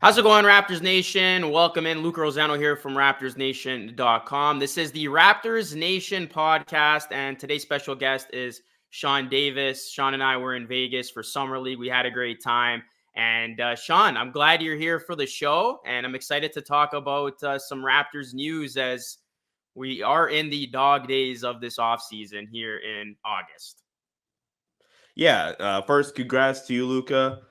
How's it going, Raptors Nation? Welcome in. Luca Rosano here from RaptorsNation.com. This is the Raptors Nation podcast, and today's special guest is Sean Davis. Sean and I were in Vegas for Summer League. We had a great time. And Sean, I'm glad you're here for the show, and I'm excited to talk about some Raptors news as we are in the dog days of this offseason here in August. Yeah, first, congrats to you, Luca.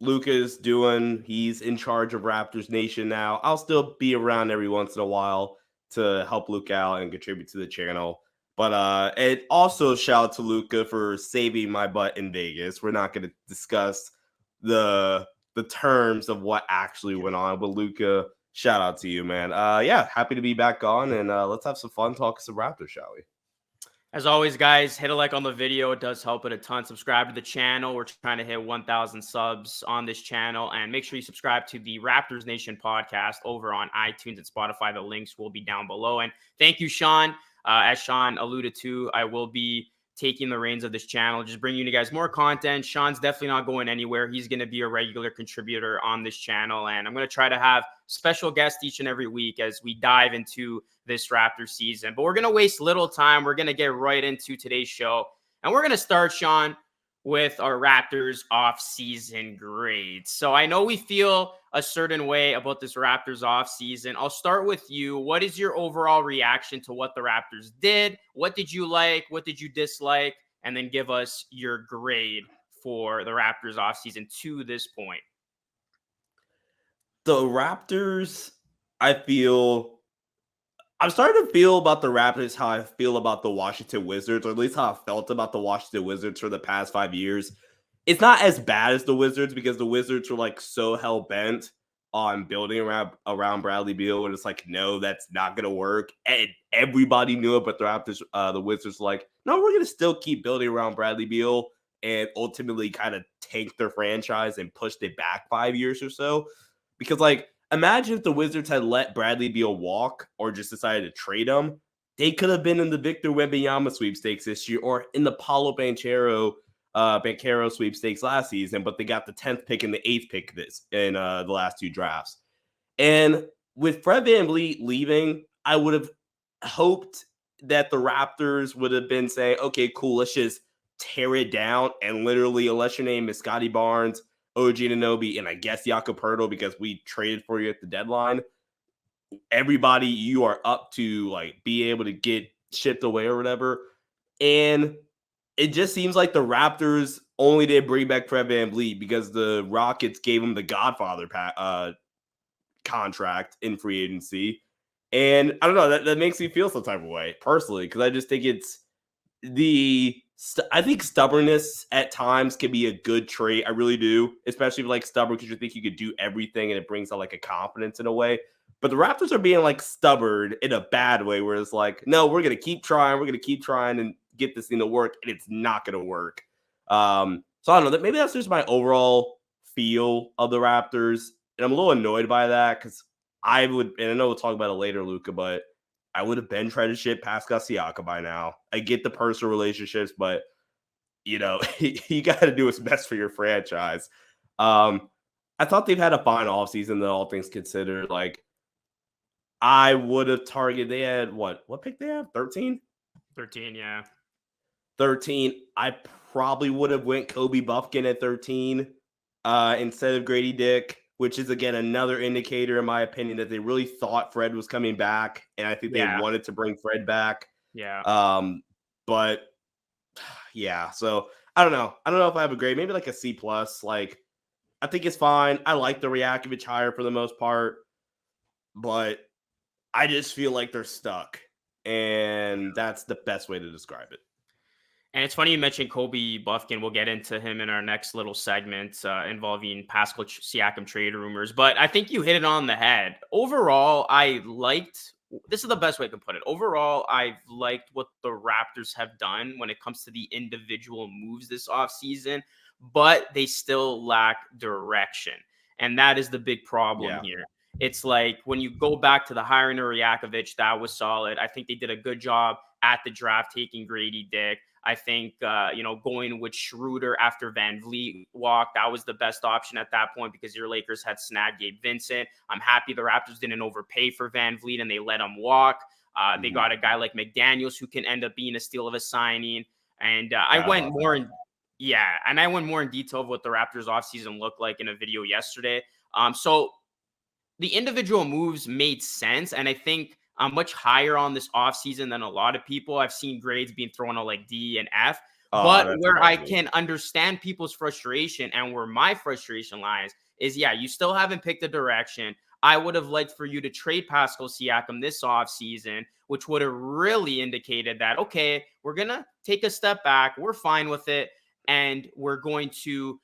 He's in charge of Raptors Nation now. I'll still be around every once in a while to help Luca out and contribute to the channel. But and also shout out to Luca for saving my butt in Vegas. We're not going to discuss the terms of what actually went on, but Luca, shout out to you, man. Yeah, happy to be back on, and let's have some fun talking some Raptors, shall we? As always, guys, hit a like on the video. It does help it a ton. Subscribe to the channel. We're trying to hit 1,000 subs on this channel. And make sure you subscribe to the Raptors Nation podcast over on iTunes and Spotify. The links will be down below. And thank you, Sean. As Sean alluded to, I will be taking the reins of this channel, just bringing you guys more content. Sean's definitely not going anywhere. He's going to be a regular contributor on this channel. And I'm going to try to have special guests each and every week as we dive into this Raptors season. But we're going to waste little time. We're going to get right into today's show. And we're going to start, Sean, with our Raptors offseason grades. So I know we feel a certain way about this Raptors offseason. I'll start with you. What is your overall reaction to what the Raptors did? What did you like? What did you dislike? And then give us your grade for the Raptors offseason to this point. The Raptors, I'm starting to feel about the Raptors how I feel about the Washington Wizards, or at least how I felt about the Washington Wizards for the past 5 years. It's not as bad as the Wizards because the Wizards were like so hell bent on building around Bradley Beal, and it's like, no, that's not gonna work. And everybody knew it, but the Raptors, the Wizards, were like, no, we're gonna still keep building around Bradley Beal, and ultimately kind of tank their franchise and pushed it back 5 years or so. Because like, imagine if the Wizards had let Bradley Beal walk or just decided to trade him. They could have been in the Victor Wembanyama sweepstakes this year or in the Paulo Banchero sweepstakes last season, but they got the 10th pick and the 8th pick in the last two drafts. And with Fred VanVleet leaving, I would have hoped that the Raptors would have been saying, okay, cool, let's just tear it down. And literally, unless your name is Scottie Barnes, OG Anunoby, and I guess Jakob Poeltl, because we traded for you at the deadline, everybody you are up to like be able to get shipped away or whatever. And it just seems like the Raptors only did bring back Fred VanVleet because the Rockets gave him the Godfather contract in free agency. And I don't know, that makes me feel some type of way personally, because I just think I think stubbornness at times can be a good trait. I really do, especially if like stubborn because you think you could do everything and it brings out like a confidence in a way. But the Raptors are being like stubborn in a bad way where it's like, no, we're going to keep trying. We're going to keep trying and get this thing to work, and it's not going to work. So I don't know, that maybe that's just my overall feel of the Raptors. And I'm a little annoyed by that because I know we'll talk about it later, Luca, but I would have been trying to ship Pascal Siakam by now. I get the personal relationships, but you know, you got to do what's best for your franchise. I thought they've had a fine offseason, though, all things considered. Like, I would have targeted, they had what pick they have? 13? 13, yeah. 13. I probably would have went Kobe Buffkin at 13 instead of Grady Dick, which is, again, another indicator, in my opinion, that they really thought Fred was coming back, and I think they wanted to bring Fred back. Yeah. But, yeah, so I don't know. I don't know if I have a grade. Maybe like a C+. Like, I think it's fine. I like the Rajakovic hire for the most part, but I just feel like they're stuck, and that's the best way to describe it. And it's funny you mentioned Kobe Buffkin. We'll get into him in our next little segment involving Pascal Siakam trade rumors. But I think you hit it on the head. Overall, this is the best way I can put it. Overall, I've liked what the Raptors have done when it comes to the individual moves this offseason, but they still lack direction. And that is the big problem here. It's like when you go back to the hiring of Rajakovic, that was solid. I think they did a good job at the draft taking Grady Dick. I think, going with Schroeder after Van Vliet walked, that was the best option at that point because your Lakers had snagged Gabe Vincent. I'm happy the Raptors didn't overpay for Van Vliet and they let him walk. They got a guy like McDaniels who can end up being a steal of a signing. And I went more in detail of what the Raptors offseason looked like in a video yesterday. So the individual moves made sense. And I think I'm much higher on this offseason than a lot of people. I've seen grades being thrown out like D and F. But where I can understand people's frustration and where my frustration lies is, you still haven't picked a direction. I would have liked for you to trade Pascal Siakam this offseason, which would have really indicated that, okay, we're going to take a step back. We're fine with it. And we're going to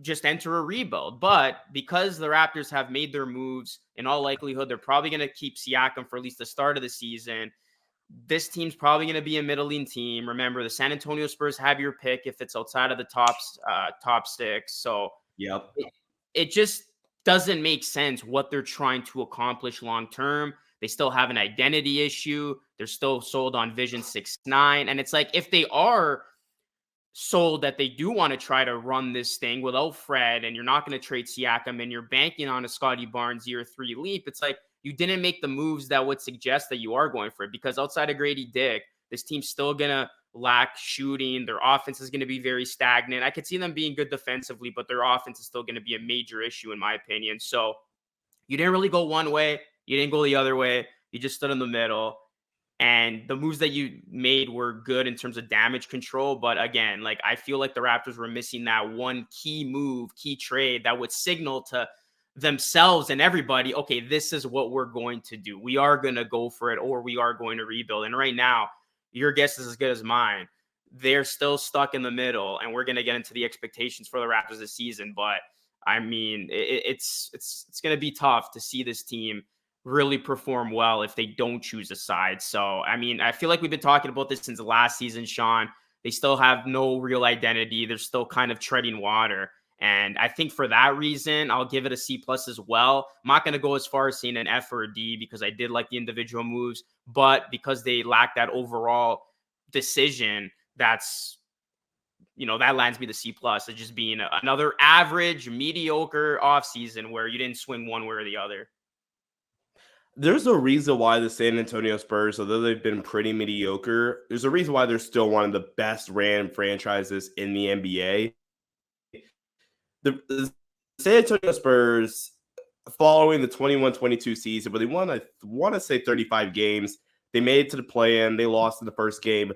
just enter a rebuild. But because the Raptors have made their moves, in all likelihood, they're probably going to keep Siakam for at least the start of the season. This team's probably going to be a middling team. Remember, the San Antonio Spurs have your pick if it's outside of the top six. So it just doesn't make sense what they're trying to accomplish long term. They still have an identity issue. They're still sold on Vision 6-9. And it's like, if they are sold that they do want to try to run this thing without Fred, and you're not going to trade Siakam, and you're banking on a Scottie Barnes year 3 leap, it's like you didn't make the moves that would suggest that you are going for it, because outside of Grady Dick, this team's still going to lack shooting. Their offense is going to be very stagnant. I could see them being good defensively, but their offense is still going to be a major issue in my opinion. So you didn't really go one way. You didn't go the other way. You just stood in the middle. And the moves that you made were good in terms of damage control. But again, like, I feel like the Raptors were missing that one key move, key trade that would signal to themselves and everybody, okay, this is what we're going to do. We are going to go for it, or we are going to rebuild. And right now, your guess is as good as mine. They're still stuck in the middle, and we're going to get into the expectations for the Raptors this season. But I mean, it's going to be tough to see this team really perform well if they don't choose a side. So, I mean, I feel like we've been talking about this since last season, Sean. They still have no real identity. They're still kind of treading water. And I think for that reason, I'll give it a C+ as well. I'm not going to go as far as saying an F or a D because I did like the individual moves, but because they lack that overall decision, that's, that lands me the C+. It's just being another average, mediocre offseason where you didn't swing one way or the other. There's a reason why the San Antonio Spurs, although they've been pretty mediocre, there's a reason why they're still one of the best ran franchises in the NBA. The San Antonio Spurs, following the 21-22 season, where they won, I want to say 35 games, they made it to the play-in. They lost in the first game,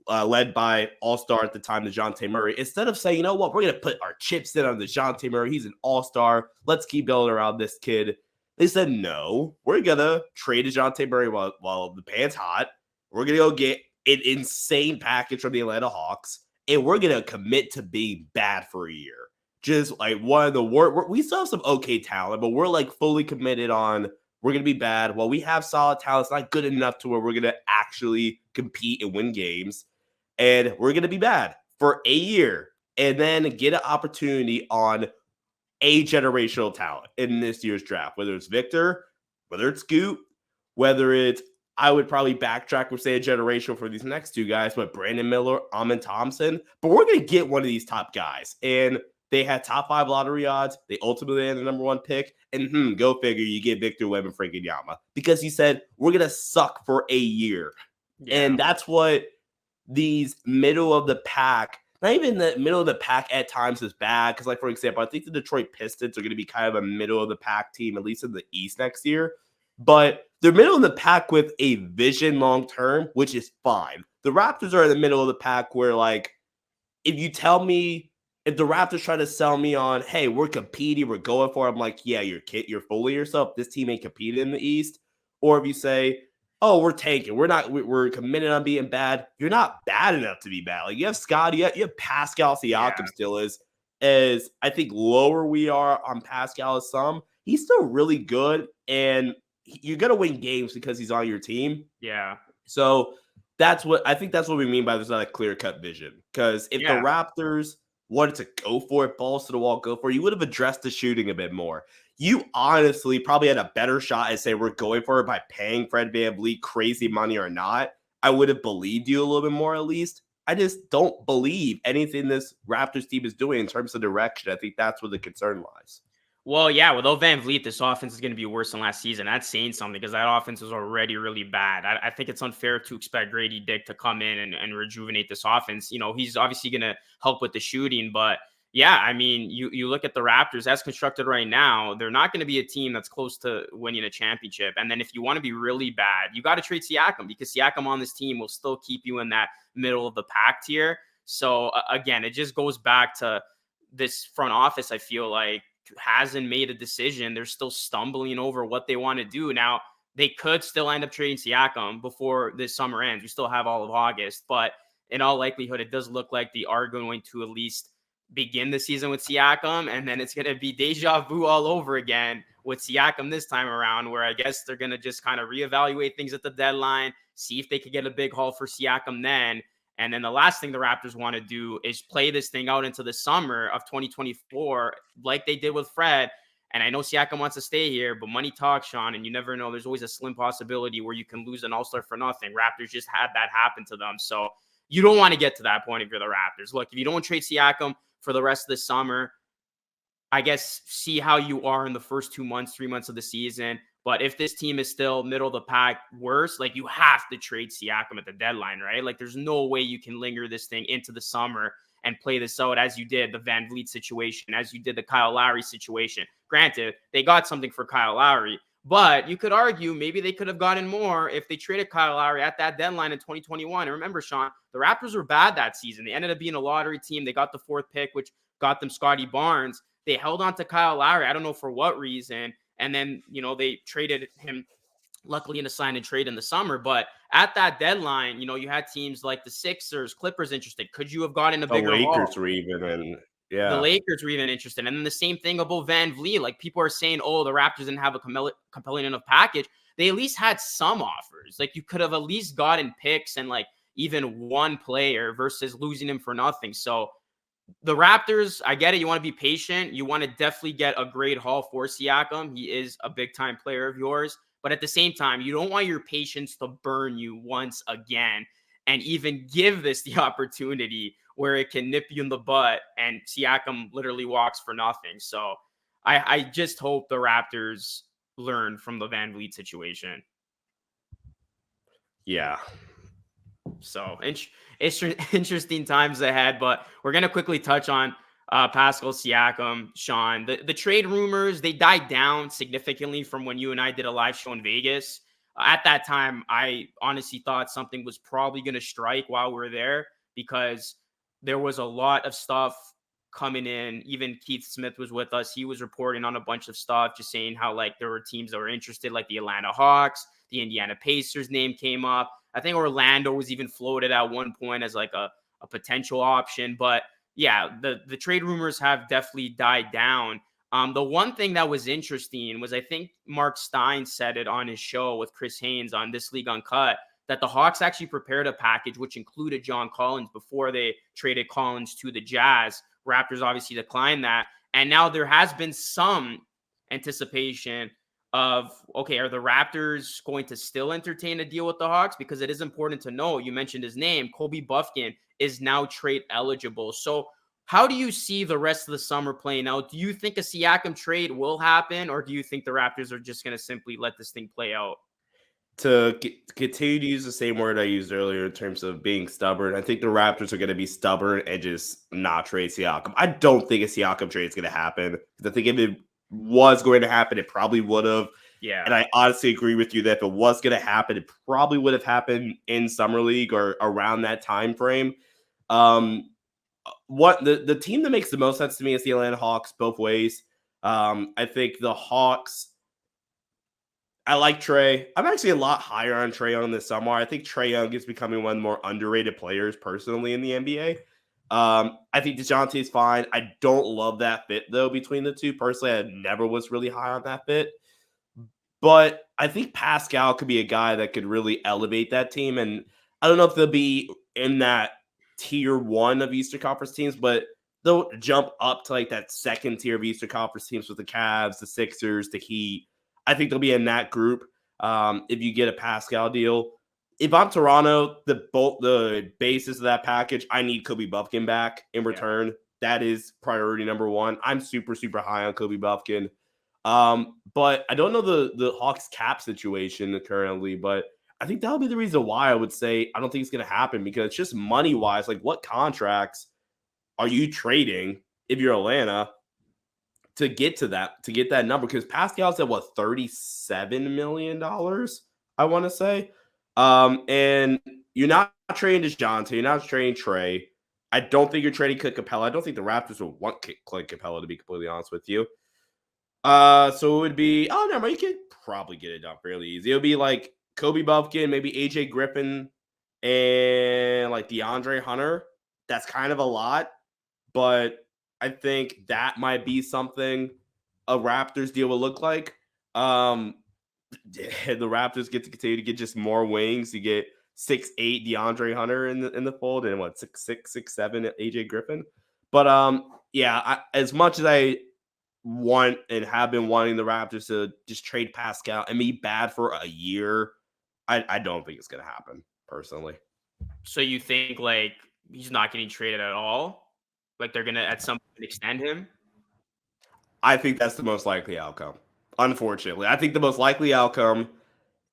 led by all-star at the time, DeJounte Murray. Instead of saying, you know what, we're going to put our chips in on DeJounte Murray. He's an all-star. Let's keep building around this kid. They said, no, we're going to trade DeJounte Murray while the pan's hot. We're going to go get an insane package from the Atlanta Hawks, and we're going to commit to being bad for a year. Just like one of the worst. We still have some okay talent, but we're like fully committed on we're going to be bad. Well, we have solid talent. It's not good enough to where we're going to actually compete and win games. And we're going to be bad for a year and then get an opportunity on a generational talent in this year's draft, whether it's Victor, whether it's Scoot, whether it's, I would probably backtrack or say a generational for these next two guys, but Brandon Miller, Amin Thompson. But we're going to get one of these top guys. And they had top 5 lottery odds. They ultimately had the number 1 pick. And go figure, you get Victor Webb and Frankie Yama. Because he said, we're going to suck for a year. Yeah. And that's what these middle of the pack, not even the middle of the pack at times is bad. Because, like, for example, I think the Detroit Pistons are going to be kind of a middle of the pack team, at least in the East next year. But they're middle of the pack with a vision long term, which is fine. The Raptors are in the middle of the pack where, like, if you tell me, if the Raptors try to sell me on, hey, we're competing, we're going for it, I'm like, yeah, you're fooling yourself. This team ain't competing in the East. Or if you say, oh, we're tanking, we're committed on being bad, you're not bad enough to be bad. Like, you have Scottie, you have Pascal Siakam still is, as I think lower we are on Pascal as some. He's still really good, and you're gonna win games because he's on your team. Yeah. So that's what we mean by there's not a clear-cut vision. Because if the Raptors wanted to go for it, balls to the wall, go for it, you would have addressed the shooting a bit more. You honestly probably had a better shot at saying we're going for it by paying Fred VanVleet crazy money or not. I would have believed you a little bit more at least. I just don't believe anything this Raptors team is doing in terms of direction. I think that's where the concern lies. Well, yeah, without Van Vliet, this offense is going to be worse than last season. That's saying something because that offense is already really bad. I think it's unfair to expect Grady Dick to come in and rejuvenate this offense. He's obviously going to help with the shooting, but yeah, I mean, you look at the Raptors as constructed right now, they're not going to be a team that's close to winning a championship. And then if you want to be really bad, you got to trade Siakam because Siakam on this team will still keep you in that middle of the pack tier. So again, it just goes back to this front office, I feel like, hasn't made a decision. They're still stumbling over what they want to do. Now, they could still end up trading Siakam before this summer ends. We still have all of August, but in all likelihood, it does look like they are going to at least begin the season with Siakam, and then it's going to be deja vu all over again with Siakam this time around, where I guess they're going to just kind of reevaluate things at the deadline, see if they could get a big haul for Siakam then. And then the last thing the Raptors want to do is play this thing out into the summer of 2024, like they did with Fred. And I know Siakam wants to stay here, but money talks, Sean, and you never know. There's always a slim possibility where you can lose an all-star for nothing. Raptors just had that happen to them. So you don't want to get to that point if you're the Raptors. Look, if you don't trade Siakam for the rest of the summer, I guess see how you are in the first 2 months, 3 months of the season. But if this team is still middle of the pack worse, like you have to trade Siakam at the deadline, right? Like there's no way you can linger this thing into the summer and play this out as you did the Van Vliet situation, as you did the Kyle Lowry situation. Granted, they got something for Kyle Lowry, but you could argue maybe they could have gotten more if they traded Kyle Lowry at that deadline in 2021. And remember, Sean, the Raptors were bad that season. They ended up being a lottery team. They got the 4th pick, which got them Scottie Barnes. They held on to Kyle Lowry. I don't know for what reason. And then, they traded him, luckily in a sign and trade in the summer. But at that deadline, you had teams like the Sixers, Clippers interested. Could you have gotten a bigger haul? The Lakers were even The Lakers were even interested. And then the same thing about Van Vliet. Like people are saying, oh, the Raptors didn't have a compelling enough package. They at least had some offers. Like you could have at least gotten picks and like even one player versus losing him for nothing. So the Raptors, I get it. You want to be patient. You want to definitely get a great haul for Siakam. He is a big-time player of yours. But at the same time, you don't want your patience to burn you once again and even give this the opportunity where it can nip you in the butt and Siakam literally walks for nothing. So I just hope the Raptors learn from the Van Vliet situation. Yeah. So it's interesting times ahead, but we're going to quickly touch on Pascal Siakam, Sean. The trade rumors, they died down significantly from when you and I did a live show in Vegas. At that time, I honestly thought something was probably going to strike while we were there because there was a lot of stuff coming in. Even Keith Smith was with us. He was reporting on a bunch of stuff, just saying how like there were teams that were interested, like the Atlanta Hawks, the Indiana Pacers name came up. I think Orlando was even floated at one point as like a potential option. But yeah, the trade rumors have definitely died down. The one thing that was interesting was I think Mark Stein said it on his show with Chris Haynes on This League Uncut that the Hawks actually prepared a package which included John Collins before they traded Collins to the Jazz. Raptors obviously declined that. And now there has been some anticipation of, okay, are the Raptors going to still entertain a deal with the Hawks? Because it is important to know, you mentioned his name, Kobe Buffkin is now trade eligible. So how do you see the rest of the summer playing out? Do you think a Siakam trade will happen, or do you think the Raptors are just going to simply let this thing play out? To continue to use the same word I used earlier in terms of being stubborn, I think the Raptors are going to be stubborn and just not trade Siakam. I don't think a Siakam trade is going to happen. I think if it was going to happen, it probably would have. Yeah. And I honestly agree with you that if it was going to happen, it probably would have happened in Summer League or around that time frame. What the team that makes the most sense to me is the Atlanta Hawks both ways. I think the Hawks, I like Trey. I'm actually a lot higher on Trey Young this summer. I think Trey Young is becoming one of the more underrated players personally in the NBA. I think DeJounte is fine. I don't love that fit, though, between the two. Personally, I never was really high on that fit. But I think Pascal could be a guy that could really elevate that team. And I don't know if they'll be in that tier 1 of Eastern Conference teams, but they'll jump up to like that second tier of Eastern Conference teams with the Cavs, the Sixers, the Heat. I think they'll be in that group if you get a Pascal deal. if I'm Toronto, the basis of that package, I need Kobe Buffkin back in return. That is priority number one. I'm super, super high on Kobe Buffkin. But I don't know the Hawks cap situation currently, but I think that'll be the reason why I would say I don't think it's going to happen, because it's just money wise. Like, what contracts are you trading if you're Atlanta to get that number? Because Pascal's at what, $37 million, I want to say. And you're not trading DeJounte, you're not trading Trey. I don't think you're trading Clint Capella. I don't think the Raptors would want Clint Capella, to be completely honest with you. So it would be, no, you could probably get it done fairly easy. It would be like Kobe Buffkin, maybe AJ Griffin, and like DeAndre Hunter. That's kind of a lot, but I think that might be something a Raptors deal will look like. The Raptors get to continue to get just more wings. You get 6'8" DeAndre Hunter in the fold, and what, 6'6", 6'7" AJ Griffin. But yeah, as much as I want and have been wanting the Raptors to just trade Pascal and be bad for a year, I don't think it's gonna happen personally. So you think like he's not getting traded at all? Like they're gonna at some point extend him? I think that's the most likely outcome. Unfortunately, I think the most likely outcome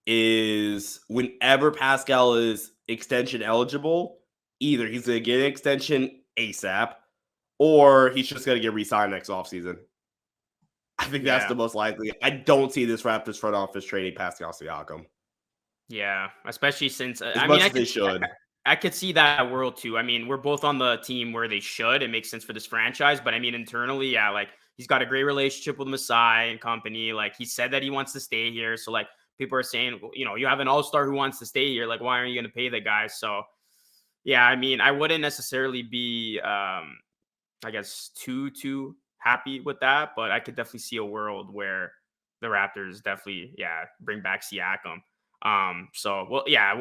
is whenever Pascal is extension eligible, either he's going to get an extension ASAP or he's just going to get re-signed next offseason. I think that's the most likely. I don't see this Raptors front office trading Pascal Siakam. Yeah, especially since as much as they should. I could see that world too. I mean, we're both on the team where they should. It makes sense for this franchise, but I mean, internally, yeah, like he's got a great relationship with Masai and company. Like he said that he wants to stay here. So like people are saying, you know, you have an all-star who wants to stay here. Like, why aren't you going to pay the guy? So yeah, I mean, I wouldn't necessarily be, I guess, too happy with that, but I could definitely see a world where the Raptors definitely, bring back Siakam. So well, yeah,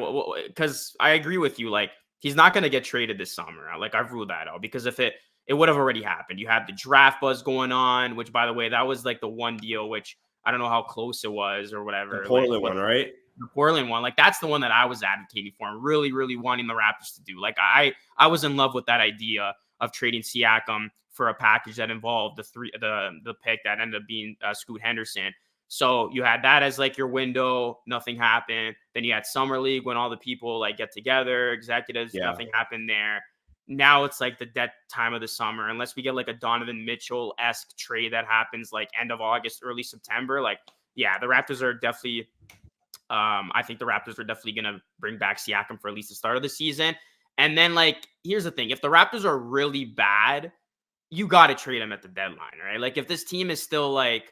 because I agree with you. Like, he's not going to get traded this summer. Like, I've ruled that out because if it would have already happened. You had the draft buzz going on, which, by the way, that was like the one deal, which I don't know how close it was or whatever. The Portland one, right? The Portland one, like that's the one that I was advocating for and really, really wanting the Raptors to do. Like I was in love with that idea of trading Siakam for a package that involved the pick that ended up being Scoot Henderson. So you had that as like your window, nothing happened. Then you had Summer League when all the people like get together, executives, nothing happened there. Now it's like the dead time of the summer, unless we get like a Donovan Mitchell-esque trade that happens like end of August, early September. Like, yeah, the Raptors are definitely, I think the Raptors are definitely going to bring back Siakam for at least the start of the season. And then like, here's the thing. If the Raptors are really bad, you got to trade him at the deadline, right? Like if this team is still like,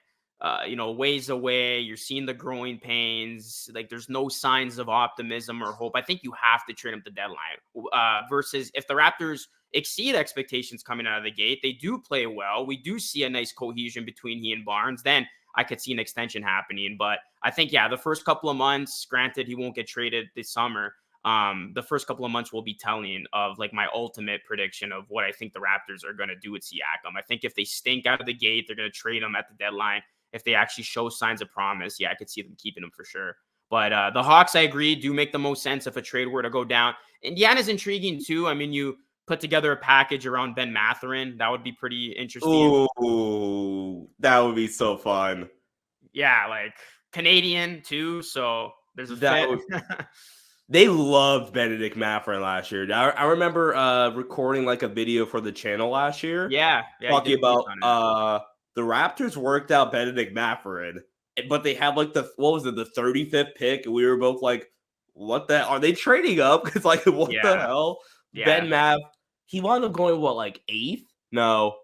ways away, you're seeing the growing pains, like there's no signs of optimism or hope, I think you have to trade him at the deadline. Versus if the Raptors exceed expectations coming out of the gate, they do play well, we do see a nice cohesion between he and Barnes, then I could see an extension happening. But I think, the first couple of months, granted, he won't get traded this summer. The first couple of months will be telling of like my ultimate prediction of what I think the Raptors are going to do with Siakam. I think if they stink out of the gate, they're going to trade him at the deadline. If they actually show signs of promise, I could see them keeping him for sure. But the Hawks, I agree, do make the most sense if a trade were to go down. Indiana's intriguing too. I mean, you put together a package around Ben Mathurin. That would be pretty interesting. Ooh, that would be so fun. Yeah, like Canadian too. So there's a fit. They loved Benedict Mathurin last year. I remember recording like a video for the channel last year. Yeah, talking about the Raptors worked out Benedict Mathurin, but they had like the 35th pick, and we were both like, "What the? Are they trading up? Because like, what the hell?" Yeah. Ben Math, he wound up going like 8th? No,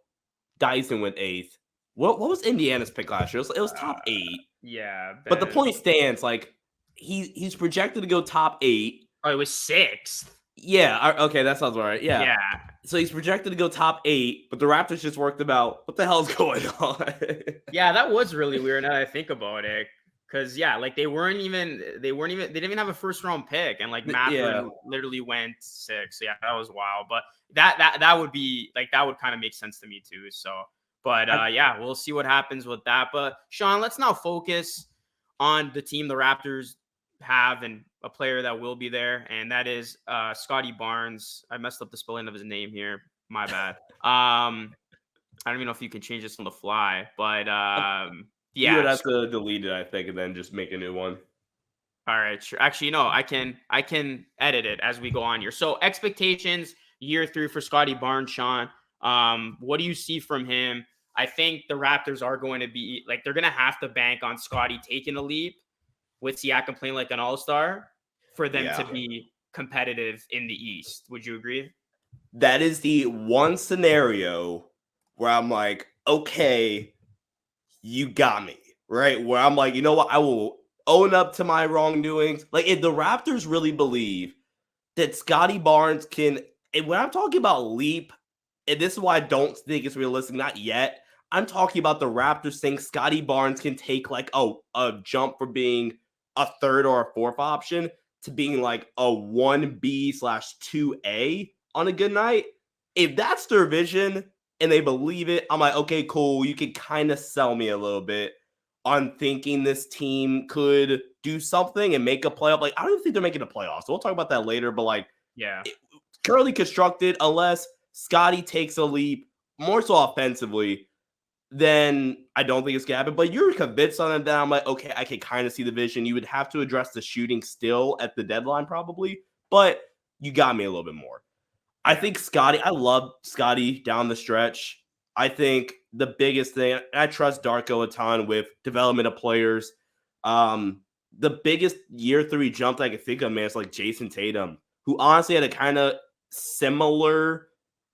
Dyson went 8th. What was Indiana's pick last year? It was top 8. Yeah, but the point stands. Like he's projected to go top 8. Oh, it was 6th. Yeah. Okay, that sounds all right. Yeah. So he's projected to go top 8, but the Raptors just worked about what the hell's going on. Yeah, that was really weird now that I think about it. Because like they didn't even have a first round pick, and like Mathurin literally went 6. Yeah, that was wild. But that would be like that would kind of make sense to me too. So, but we'll see what happens with that. But Sean, let's now focus on the team the Raptors have and a player that will be there, and that is Scottie Barnes. I messed up the spelling of his name here. My bad. I don't even know if you can change this on the fly, but You would yeah. have to delete it, I think, and then just make a new one. All right, sure. Actually, no, I can edit it as we go on here. So expectations year 3 for Scottie Barnes, Sean. What do you see from him? I think the Raptors are going to be like they're going to have to bank on Scottie taking a leap with Siakam playing like an all-star for them to Yeah. be competitive in the East. Would you agree? That is the one scenario where I'm like, okay, you got me, right? Where I'm like, you know what? I will own up to my wrongdoings. Like, if the Raptors really believe that Scottie Barnes can, and when I'm talking about leap, and this is why I don't think it's realistic, not yet. I'm talking about the Raptors saying Scottie Barnes can take like a jump from being a third or a fourth option to being like a 1B/2A on a good night. If that's their vision and they believe it, I'm like, okay, cool. You can kind of sell me a little bit on thinking this team could do something and make a playoff. Like, I don't even think they're making the playoffs. So we'll talk about that later. But like, Yeah. currently constructed, unless Scottie takes a leap, more so offensively, then I don't think it's gonna happen. But you're convinced on it, then I'm like, okay, I can kind of see the vision. You would have to address the shooting still at the deadline, probably, but you got me a little bit more. I Yeah. think Scottie, I love Scottie down the stretch. I think the biggest thing, I trust Darko a ton with development of players. The biggest year 3 jump that I can think of, man, is like Jason Tatum, who honestly had a kind of similar,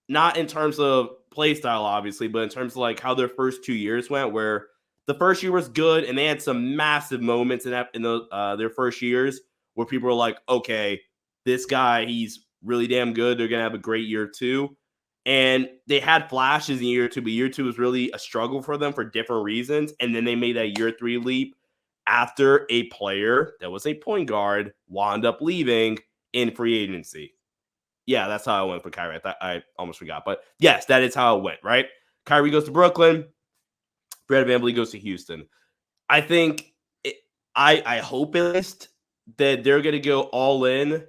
not in terms of play style, obviously, but in terms of like how their first 2 years went, where the first year was good and they had some massive moments in their first years where people were like, okay, this guy, he's really damn good. They're going to have a great year 2. And they had flashes in year 2, but year 2 was really a struggle for them for different reasons. And then they made that year 3 leap after a player that was a point guard wound up leaving in free agency. Yeah, that's how I went for Kyrie. I almost forgot. But yes, that is how it went, right? Kyrie goes to Brooklyn. Brad VanVleet goes to Houston. I think I hope at least that they're going to go all in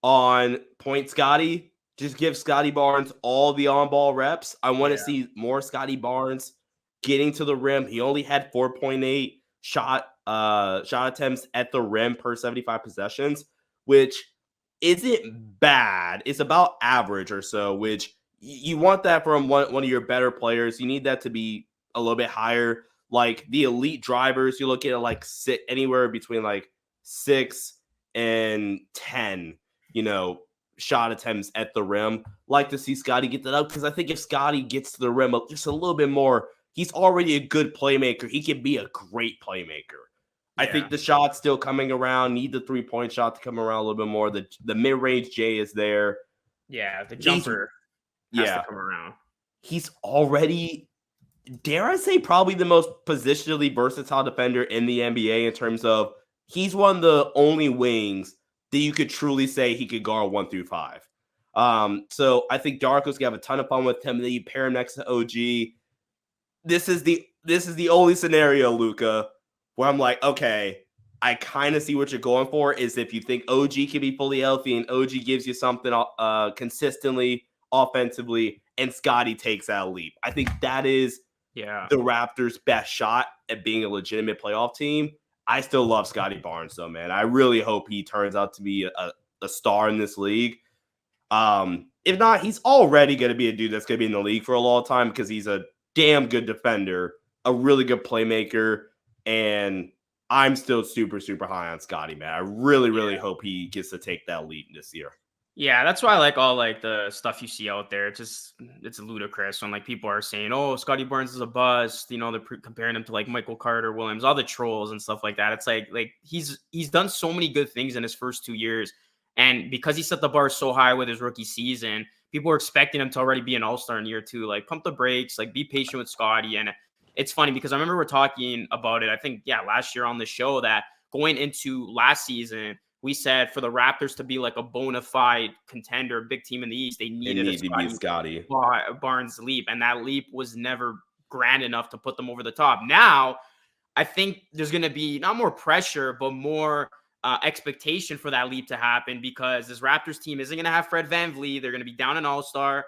on point Scottie. Just give Scottie Barnes all the on-ball reps. I want to Yeah. see more Scottie Barnes getting to the rim. He only had 4.8 shot attempts at the rim per 75 possessions, which isn't bad. It's about average or so, which you want that from one of your better players. You need that to be a little bit higher. Like the elite drivers, you look at like sit anywhere between like 6 and 10, shot attempts at the rim. Like to see Scottie get that up because I think if Scottie gets to the rim just a little bit more, he's already a good playmaker. He can be a great playmaker. I Yeah. think the shot's still coming around. Need the 3-point shot to come around a little bit more. The mid range J is there. Yeah. The He's jumper has to yeah. come around. He's already, dare I say, probably the most positionally versatile defender in the NBA in terms of he's one of the only wings that you could truly say he could guard 1 through 5. So I think Darko's gonna have a ton of fun with him. Then you pair him next to OG. This is the only scenario, Luca, where I'm like, okay, I kind of see what you're going for. Is if you think OG can be fully healthy and OG gives you something consistently offensively, and Scottie takes that leap. I think that is Yeah. the Raptors' best shot at being a legitimate playoff team. I still love Scottie Barnes, though, man. I really hope he turns out to be a star in this league. If not, he's already going to be a dude that's going to be in the league for a long time because he's a damn good defender, a really good playmaker, and I'm still super, super high on Scottie, man. I really, really hope he gets to take that lead this year. Yeah, that's why I like all like the stuff you see out there. It's ludicrous when like people are saying, "Oh, Scottie Barnes is a bust." They're comparing him to like Michael Carter Williams, all the trolls and stuff like that. It's like he's done so many good things in his first 2 years, and because he set the bar so high with his rookie season, people are expecting him to already be an all-star in year 2. Like, pump the brakes, like be patient with Scottie. And it's funny because I remember we're talking about it. I think last year on the show that going into last season we said for the Raptors to be like a bona fide contender, big team in the East, they It needed a need to be Scottie Scottie. Barnes leap, and that leap was never grand enough to put them over the top. Now, I think there's going to be not more pressure, but more expectation for that leap to happen, because this Raptors team isn't going to have Fred VanVleet. They're going to be down an all-star.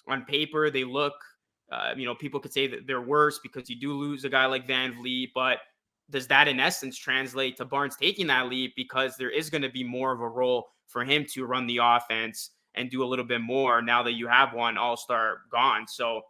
On paper, they look, people could say that they're worse because you do lose a guy like VanVleet, but does that in essence translate to Barnes taking that leap, because there is going to be more of a role for him to run the offense and do a little bit more now that you have one all-star gone. So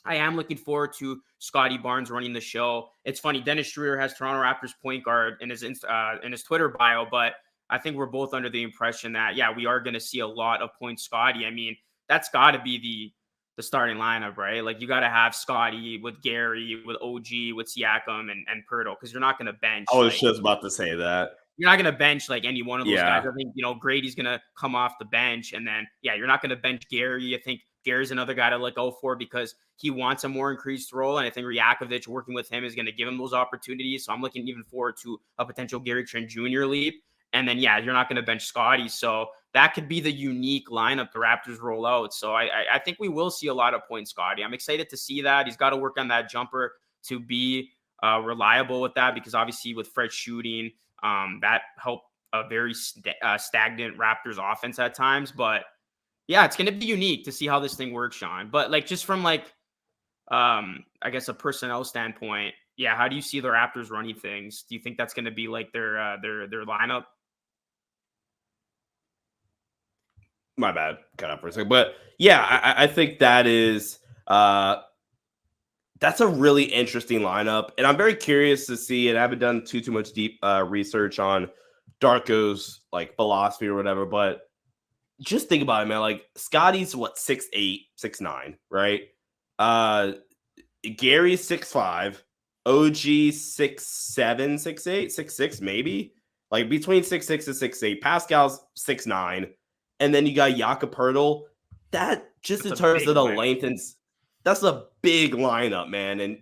I am looking forward to Scottie Barnes running the show. It's funny, Dennis Schroeder has Toronto Raptors point guard in his Twitter bio, but I think we're both under the impression that, yeah, we are going to see a lot of point Scottie. I mean, that's got to be the starting lineup, right? Like, you got to have Scottie with Gary, with OG, with Siakam and Pirtle, because you're not going to bench. I was just about to say that. You're not going to bench like any one of those guys. I think, Grady's going to come off the bench, and then, you're not going to bench Gary. I think Gary's another guy to let go for because he wants a more increased role. And I think Rajakovic working with him is going to give him those opportunities. So I'm looking even forward to a potential Gary Trent Jr. leap. And then, you're not going to bench Scottie. So that could be the unique lineup the Raptors roll out. So I think we will see a lot of point Scottie. I'm excited to see that. He's got to work on that jumper to be reliable with that, because obviously with Fred shooting, that helped a very stagnant Raptors offense at times. But yeah, it's going to be unique to see how this thing works, Sean. But like, just from like, I guess a personnel standpoint, how do you see the Raptors running things? Do you think that's going to be like their lineup? My bad, cut out for a second. But yeah, I think that is that's a really interesting lineup, and I'm very curious to see. And I haven't done too much deep research on Darko's like philosophy or whatever, but just think about it, man. Like, Scottie's what, 6'8", 6'9", right? Gary's 6'5", OG 6'7", 6'8", 6'6", maybe. Like, between 6'6" and 6'8". Pascal's 6'9", and then you got Jakob Poeltl. That just in terms of the length, and that's a big lineup, man. And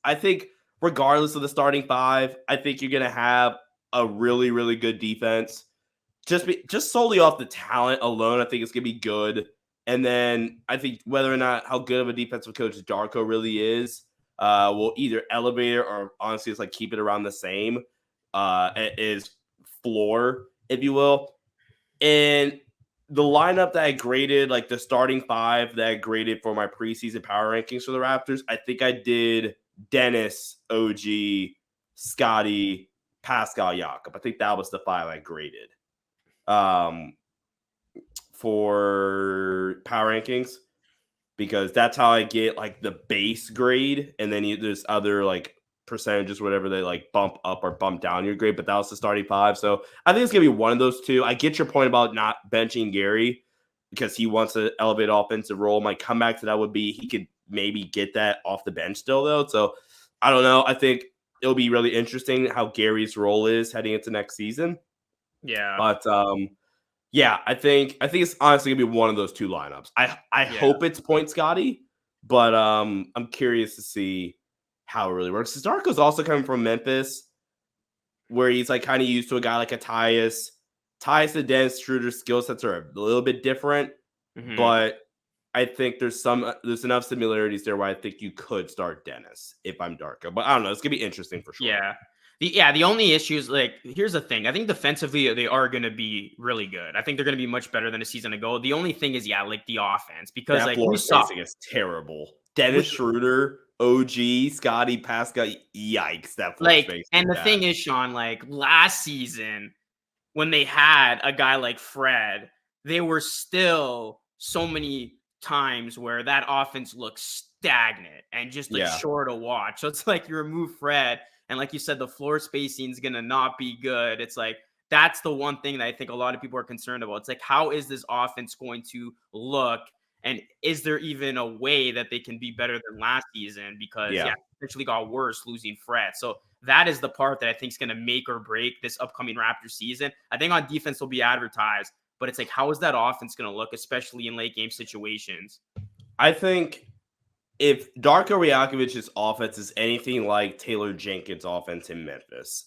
I think regardless of the starting five, I think you're gonna have a really, really good defense. Just solely off the talent alone, I think it's gonna be good. And then I think whether or not how good of a defensive coach Darko really is, will either elevate it or honestly it's like keep it around the same is floor, if you will. And the lineup that I graded, like the starting five that I graded for my preseason power rankings for the Raptors, I think I did Dennis, OG, Scottie, Pascal, Jakob. I think that was the five I graded for power rankings, because that's how I get like the base grade, and then there's other like percentages, whatever they like bump up or bump down your grade, but that was the starting five. So I think it's gonna be one of those two. I get your point about not benching Gary because he wants to elevate offensive role. My comeback to that would be he could maybe get that off the bench still though. So I don't know. I think it'll be really interesting how Gary's role is heading into next season. Yeah. But I think it's honestly gonna be one of those two lineups. I hope it's point Scottie, but I'm curious to see how it really works. Darko's also coming from Memphis, where he's like kind of used to a guy like a Tyus. Tyus and Dennis Schroeder's skill sets are a little bit different, but I think there's enough similarities there where I think you could start Dennis if I'm Darko. But I don't know. It's gonna be interesting for sure. Yeah. The only issue is, like, here's the thing. I think defensively they are going to be really good. I think they're going to be much better than a season ago. The only thing is, like the offense, because that floor spacing is terrible. Dennis Schroeder, OG, Scottie, Pascal, yikes! That floor spacing. And the thing is, Sean, like last season when they had a guy like Fred, they were still so many times where that offense looked stagnant and just like sure to watch. So it's like you remove Fred, and like you said, the floor spacing is going to not be good. It's like, that's the one thing that I think a lot of people are concerned about. It's like, how is this offense going to look? And is there even a way that they can be better than last season? Because it actually got worse losing Fred. So that is the part that I think is going to make or break this upcoming Raptors season. I think on defense will be advertised, but it's like, how is that offense going to look, especially in late game situations? I think if Darko Rajakovic's offense is anything like Taylor Jenkins' offense in Memphis,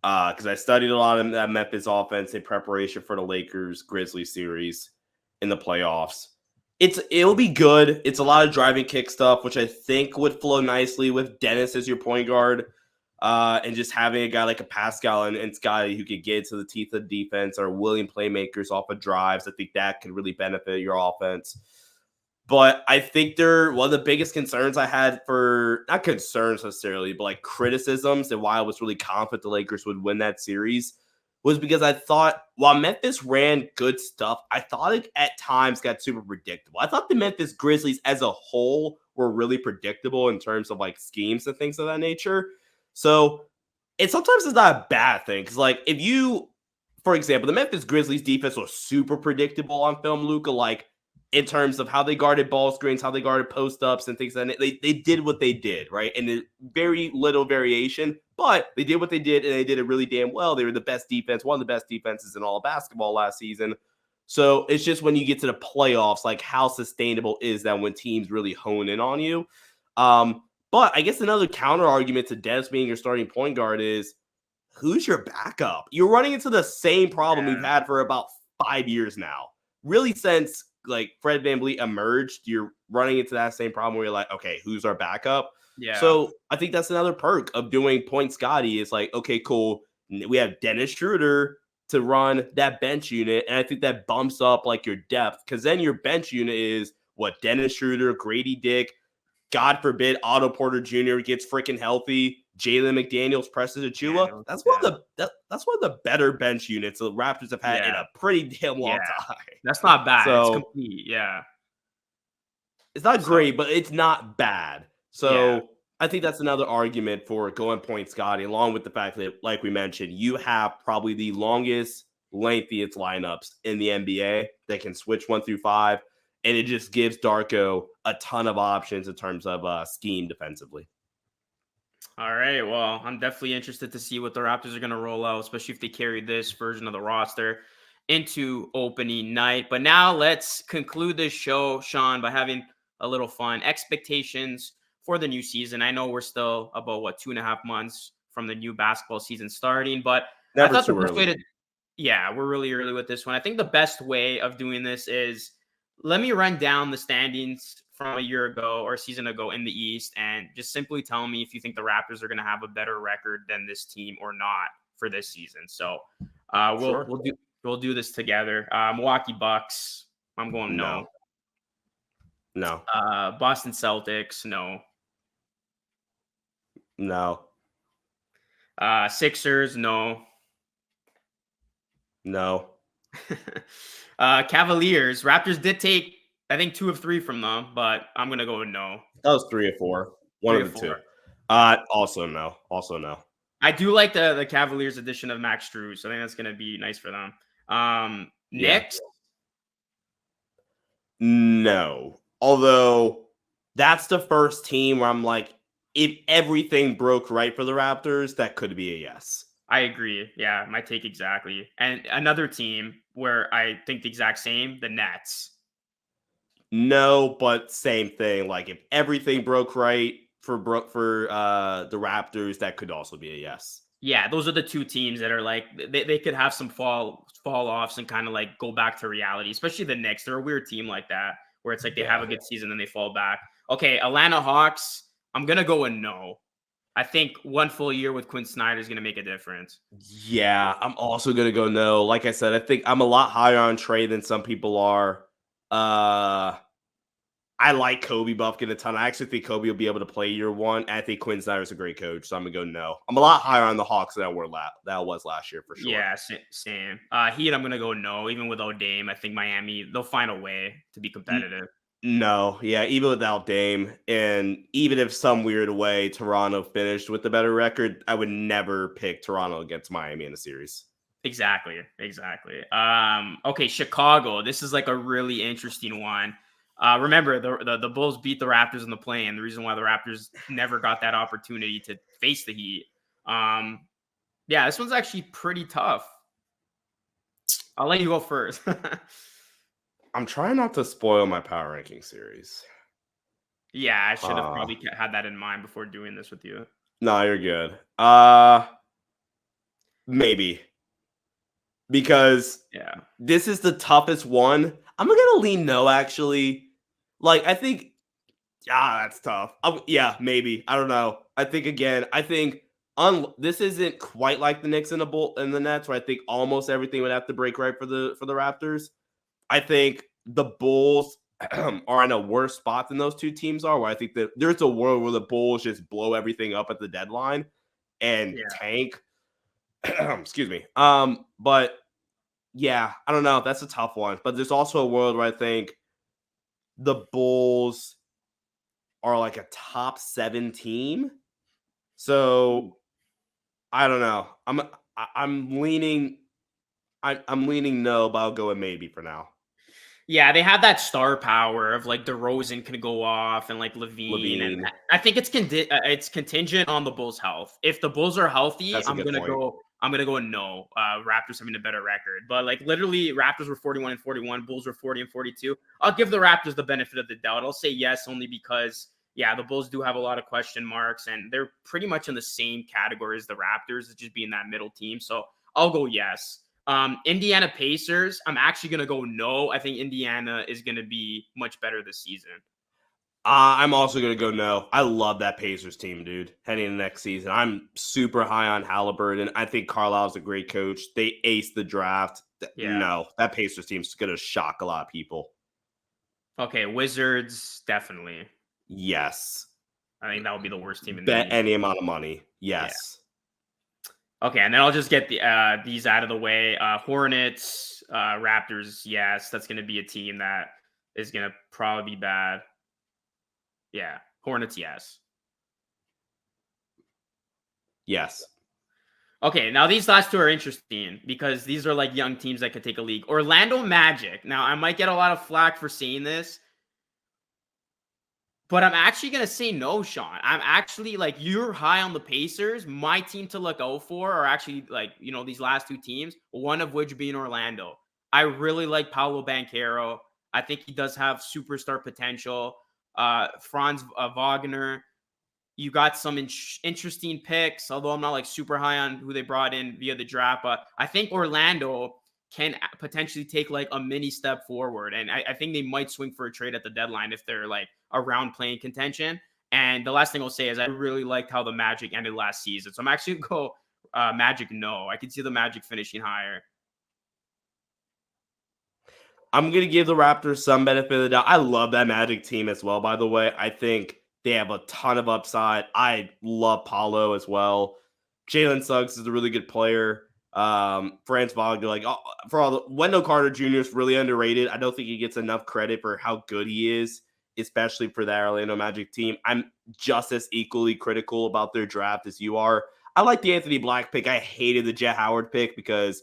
because I studied a lot of that Memphis offense in preparation for the Lakers-Grizzlies series in the playoffs. It'll be good. It's a lot of driving kick stuff, which I think would flow nicely with Dennis as your point guard. And just having a guy like a Pascal and Scottie who could get into the teeth of the defense or willing playmakers off of drives, I think that could really benefit your offense. But I think one of the biggest concerns I had not concerns necessarily, but like criticisms and why I was really confident the Lakers would win that series was because I thought while Memphis ran good stuff, I thought it at times got super predictable. I thought the Memphis Grizzlies as a whole were really predictable in terms of like schemes and things of that nature. So sometimes it's not a bad thing because like if you, for example, the Memphis Grizzlies defense was super predictable on film, Luca, like in terms of how they guarded ball screens, how they guarded post ups and things like that. They did what they did, right? And very little variation, but they did what they did and they did it really damn well. They were the best defense, one of the best defenses in all of basketball last season. So it's just when you get to the playoffs, like how sustainable is that when teams really hone in on you? But I guess another counter argument to Des being your starting point guard is who's your backup? You're running into the same problem we've had for about 5 years now. Really, since like Fred VanVleet emerged, you're running into that same problem where you're like, okay, who's our backup? Yeah. So I think that's another perk of doing Point Scottie is like, okay, cool. We have Dennis Schroeder to run that bench unit. And I think that bumps up like your depth because then your bench unit is what Dennis Schroeder, Grady Dick, God forbid Otto Porter Jr. gets freaking healthy. Jalen McDaniels, Preston Achula. That's one of the better bench units the Raptors have had in a pretty damn long time. That's not bad. So, it's complete. Yeah. It's not great, but it's not bad. So I think that's another argument for going Point Scottie, along with the fact that, like we mentioned, you have probably the longest, lengthiest lineups in the NBA that can switch 1 through 5. And it just gives Darko a ton of options in terms of scheme defensively. All right. Well, I'm definitely interested to see what the Raptors are going to roll out, especially if they carry this version of the roster into opening night. But now let's conclude this show, Sean, by having a little fun. Expectations for the new season. I know we're still about 2.5 months from the new basketball season starting, but Never I thought too the best early. way to, we're really early with this one. I think the best way of doing this is let me run down the standings from a year ago or a season ago in the East and just simply tell me if you think the Raptors are going to have a better record than this team or not for this season. So we'll do this together. Milwaukee Bucks, I'm going no. No. Boston Celtics, no. No. Sixers, no. No. Cavaliers, Raptors did take, I think, 2 of 3 from them, but I'm going to go with no. That was 3 or 4. One of the 2. Also no. I do like the Cavaliers edition of Max Strus. I think that's going to be nice for them. Knicks? No. Although that's the first team where I'm like, if everything broke right for the Raptors, that could be a yes. I agree. Yeah, my take exactly. And another team where I think the exact same, the Nets. No, but same thing. Like if everything broke right for the Raptors, that could also be a yes. Yeah, those are the two teams that are like they could have some fall offs and kind of like go back to reality. Especially the Knicks, they're a weird team like that where it's like they have a good season and they fall back. Okay, Atlanta Hawks. I'm gonna go with no. I think 1 full year with Quinn Snyder is gonna make a difference. Yeah, I'm also gonna go no. Like I said, I think I'm a lot higher on Trey than some people are. I like Kobe Buffkin a ton. I actually think Kobe will be able to play year 1. I think Quinn Snyder's a great coach, so I'm gonna go no. I'm a lot higher on the Hawks than I was last year for sure. Yeah, same. Heat, I'm gonna go no. Even without Dame, I think Miami they'll find a way to be competitive. No, yeah, even without Dame, and even if some weird way Toronto finished with the better record, I would never pick Toronto against Miami in a series. Exactly. Okay, Chicago. This is like a really interesting one. Remember, the Bulls beat the Raptors in the play-in. The reason why the Raptors never got that opportunity to face the Heat. Yeah, this one's actually pretty tough. I'll let you go first. I'm trying not to spoil my power ranking series. Yeah, I should have probably had that in mind before doing this with you. No, you're good. Maybe. Because this is the toughest one. I'm going to lean no, actually. Like, I think, that's tough. Maybe. I don't know. I think this isn't quite like the Knicks and the Nets, where I think almost everything would have to break right for the Raptors. I think the Bulls are in a worse spot than those two teams are, where I think that there's a world where the Bulls just blow everything up at the deadline and tank. Excuse me. But yeah, I don't know. That's a tough one. But there's also a world where I think the Bulls are like a top 7 team. So I don't know. I'm leaning I'm leaning no, but I'll go with maybe for now. Yeah, they have that star power of like DeRozan can go off and like Levine, and Levine. I think it's contingent on the Bulls' health. If the Bulls are healthy, That's a good point. I'm gonna go no. Raptors having a better record, but like literally, Raptors were 41-41, Bulls were 40-42. I'll give the Raptors the benefit of the doubt. I'll say yes only because the Bulls do have a lot of question marks, and they're pretty much in the same category as the Raptors, just being that middle team. So I'll go yes. Indiana Pacers, I'm actually going to go no. I think Indiana is going to be much better this season. I'm also going to go no. I love that Pacers team, dude, heading into next season. I'm super high on Halliburton. I think Carlisle's a great coach. They aced the draft. Yeah. No, that Pacers team's going to shock a lot of people. Okay, Wizards, definitely. Yes. I think that would be the worst team in Bet the any amount of money. Yes. Yeah. Okay, and then I'll just get these out of the way. Hornets, Raptors, yes. That's going to be a team that is going to probably be bad. Yeah, Hornets, yes. Yes. Okay, now these last two are interesting because these are like young teams that could take a league. Orlando Magic. Now, I might get a lot of flack for saying this, but I'm actually going to say no, Sean. I'm actually like, you're high on the Pacers. My team to look out for are actually like, these last two teams, one of which being Orlando. I really like Paolo Banchero. I think he does have superstar potential. Franz Wagner. You got some interesting picks, although I'm not like super high on who they brought in via the draft. But I think Orlando can potentially take like a mini step forward. And I think they might swing for a trade at the deadline if they're like around playing contention. And the last thing I'll say is I really liked how the Magic ended last season. So I'm actually going to go Magic no. I can see the Magic finishing higher. I'm going to give the Raptors some benefit of the doubt. I love that Magic team as well, by the way. I think they have a ton of upside. I love Paulo as well. Jalen Suggs is a really good player. Franz Wagner, Wendell Carter Jr. is really underrated. I don't think he gets enough credit for how good he is, especially for that Orlando Magic team. I'm just as equally critical about their draft as you are. I like the Anthony Black pick. I hated the Jet Howard pick because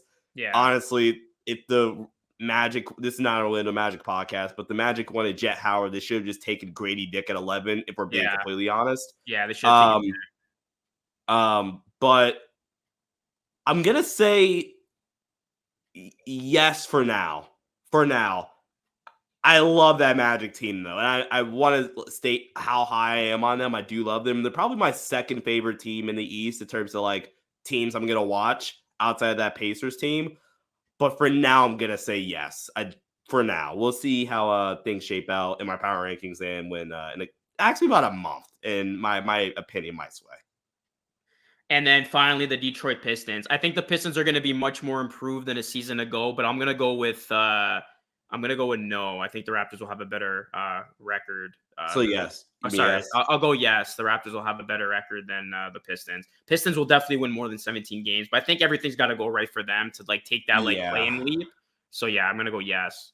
honestly, if the Magic, this is not an Orlando Magic podcast, but the Magic wanted Jet Howard, they should have just taken Grady Dick at 11, if we're being completely honest. Yeah, they should have taken but I'm going to say yes for now. For now. I love that Magic team, though. And I want to state how high I am on them. I do love them. They're probably my second favorite team in the East in terms of like teams I'm going to watch outside of that Pacers team. But for now, I'm going to say yes. For now. We'll see how things shape out in my power rankings and when actually about a month, and my opinion might sway. And then finally, the Detroit Pistons. I think the Pistons are going to be much more improved than a season ago, but I'm going to go with no. I think the Raptors will have a better record. So yes. Sorry, yes. I'll go yes. The Raptors will have a better record than the Pistons. Pistons will definitely win more than 17 games, but I think everything's got to go right for them to like take that play-in leap. So yeah, I'm going to go yes.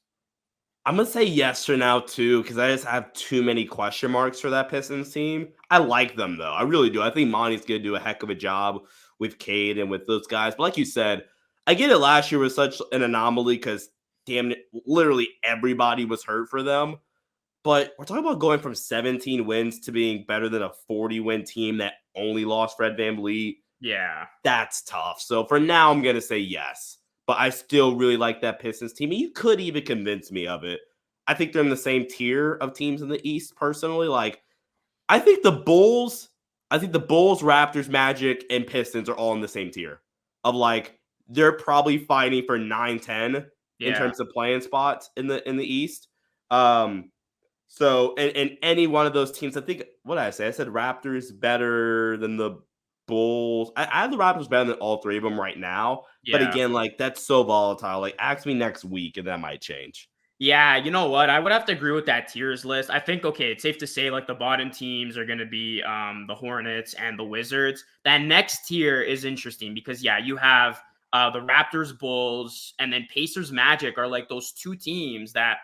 I'm going to say yes for now, too, because I just have too many question marks for that Pistons team. I like them, though. I really do. I think Monty's going to do a heck of a job with Cade and with those guys. But like you said, I get it last year was such an anomaly because, damn it, literally everybody was hurt for them. But we're talking about going from 17 wins to being better than a 40-win team that only lost Fred VanVleet. Yeah. That's tough. So for now, I'm going to say yes. But I still really like that Pistons team. And you could even convince me of it. I think they're in the same tier of teams in the East, personally. Like, I think the Bulls, Raptors, Magic, and Pistons are all in the same tier. Of like, they're probably fighting for 9-10 in terms of playing spots in the East. So, and any one of those teams, I think, what did I say? I said Raptors better than the Bulls. I have the Raptors better than all three of them right now. But Yeah. again, like that's so volatile. Like ask me next week and that might change. Yeah, you know what? I would have to agree with that tiers list. I think okay, it's safe to say like the bottom teams are going to be the Hornets and the Wizards. That next tier is interesting because yeah, you have the Raptors, Bulls, and then Pacers, Magic are like those two teams that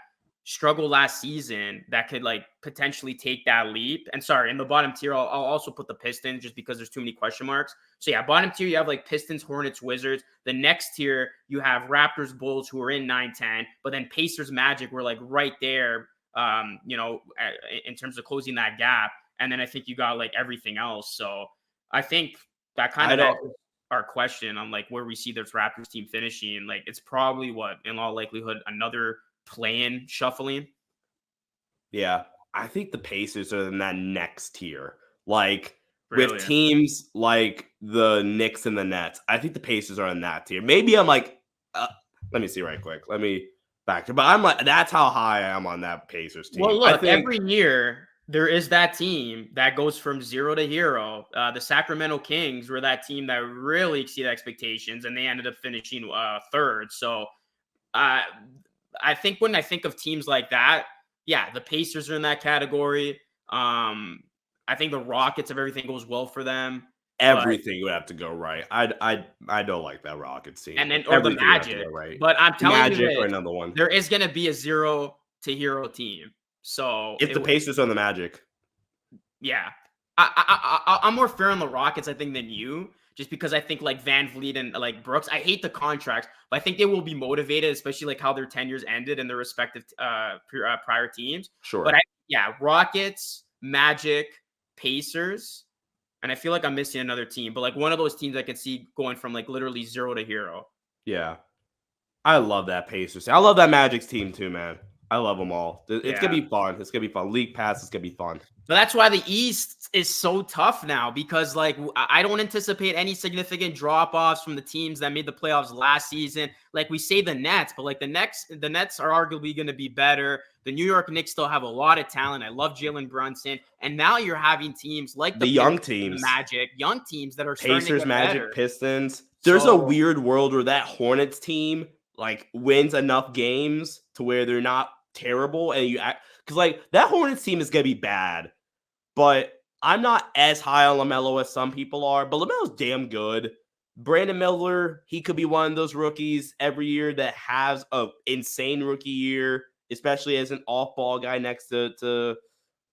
struggled last season that could like potentially take that leap. And sorry, in the bottom tier, I'll also put the Pistons just because there's too many question marks. So yeah, bottom tier, you have like Pistons, Hornets, Wizards. The next tier, you have Raptors, Bulls, who are in 9-10, but then Pacers, Magic were like right there, in terms of closing that gap. And then I think you got like everything else. So I think that kind I of don't. answers our question on like where we see this Raptors team finishing. Like it's probably what, in all likelihood, another play-in shuffling. Yeah, I think the Pacers are in that next tier. Like with Brilliant. teams like the Knicks and the Nets, I think the Pacers are in that tier. Maybe I'm like, let me see right quick. Let me back to, but I'm like, that's how high I am on that Pacers team. Well, I look, think every year there is that team that goes from zero to hero. The Sacramento Kings were that team that really exceeded expectations, and they ended up finishing third. So uh, I think when I think of teams like that, yeah, the Pacers are in that category. I think the Rockets, if everything goes well for them, but everything would have to go right. I don't like that Rockets team. and then or the Everything would have to Magic. go right. But I'm telling you Magic or this, another one. there is going to be a zero to hero team. So If the Pacers are the Magic. yeah, I'm more fair on the Rockets, I think, than you, just because I think like Van Vliet and like Brooks. I hate the contracts, but I think they will be motivated, especially like how their tenures ended in their respective prior teams. Sure. But yeah, Rockets, Magic, Pacers, and I feel like I'm missing another team, but like one of those teams I could see going from like literally zero to hero. Yeah. I love that Pacers. I love that Magic's team too, man. I love them all. It's gonna be fun. It's gonna be fun. League pass is gonna be fun. But that's why the East is so tough now because like I don't anticipate any significant drop-offs from the teams that made the playoffs last season. Like we say the Nets, but like the Nets are arguably going to be better. The New York Knicks still have a lot of talent. I love Jalen Brunson, and now you're having teams like The young teams, the Magic, young teams that are starting Pacers, to get Magic, better. Pistons. There's a weird world where that Hornets team like wins enough games to where they're not terrible, and you act because like that Hornets team is gonna be bad. But I'm not as high on LaMelo as some people are. But LaMelo's damn good. Brandon Miller, he could be one of those rookies every year that has an insane rookie year, especially as an off-ball guy next to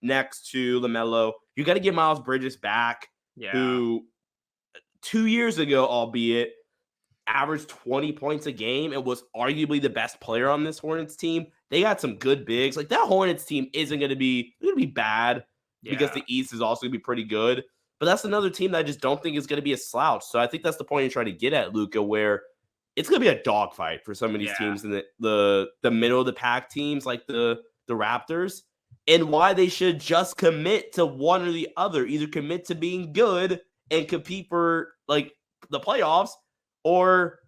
LaMelo. You got to get Miles Bridges back, who 2 years ago, albeit, averaged 20 points a game and was arguably the best player on this Hornets team. They got some good bigs. Like that Hornets team isn't going to be bad. Because the East is also going to be pretty good. But that's another team that I just don't think is going to be a slouch. So I think that's the point you're trying to get at, Luca, where it's going to be a dogfight for some of these teams in the middle of the pack teams like the Raptors, and why they should just commit to one or the other. Either commit to being good and compete for like the playoffs or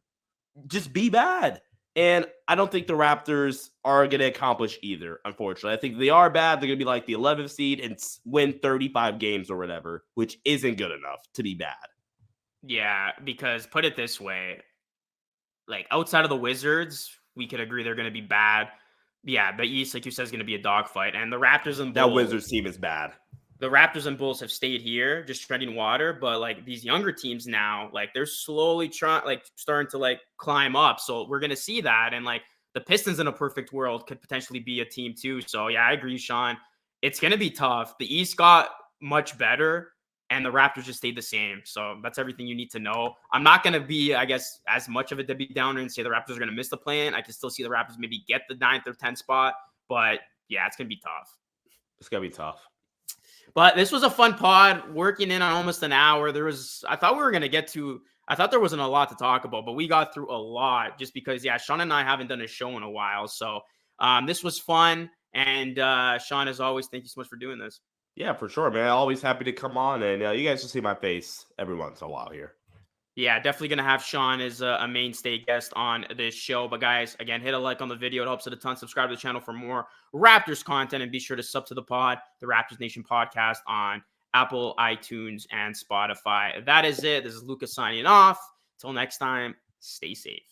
just be bad. And I don't think the Raptors are going to accomplish either, unfortunately. I think they are bad. They're going to be like the 11th seed and win 35 games or whatever, which isn't good enough to be bad. Yeah, because put it this way, like outside of the Wizards, we could agree they're going to be bad. Yeah, the East, like you said, is going to be a dogfight. And the Raptors and Bulls, that Wizards team is bad. The Raptors and Bulls have stayed here, just treading water. But like these younger teams now, like they're slowly starting to like climb up. So we're gonna see that. And like the Pistons in a perfect world could potentially be a team too. So yeah, I agree, Sean. It's gonna be tough. The East got much better, and the Raptors just stayed the same. So that's everything you need to know. I'm not gonna be, I guess, as much of a Debbie Downer and say the Raptors are gonna miss the play-in. I can still see the Raptors maybe get the 9th or 10th spot, but yeah, it's gonna be tough. It's gonna be tough. But this was a fun pod, working in on almost an hour. I thought there wasn't a lot to talk about, but we got through a lot just because, Sean and I haven't done a show in a while. So this was fun. And Sean, as always, thank you so much for doing this. Yeah, for sure, man. Always happy to come on. And you guys will see my face every once in a while here. Yeah, definitely going to have Sean as a mainstay guest on this show. But guys, again, hit a like on the video. It helps it a ton. Subscribe to the channel for more Raptors content, and be sure to sub to the pod, the Raptors Nation podcast on Apple, iTunes, and Spotify. That is it. This is Luca signing off. Till next time, stay safe.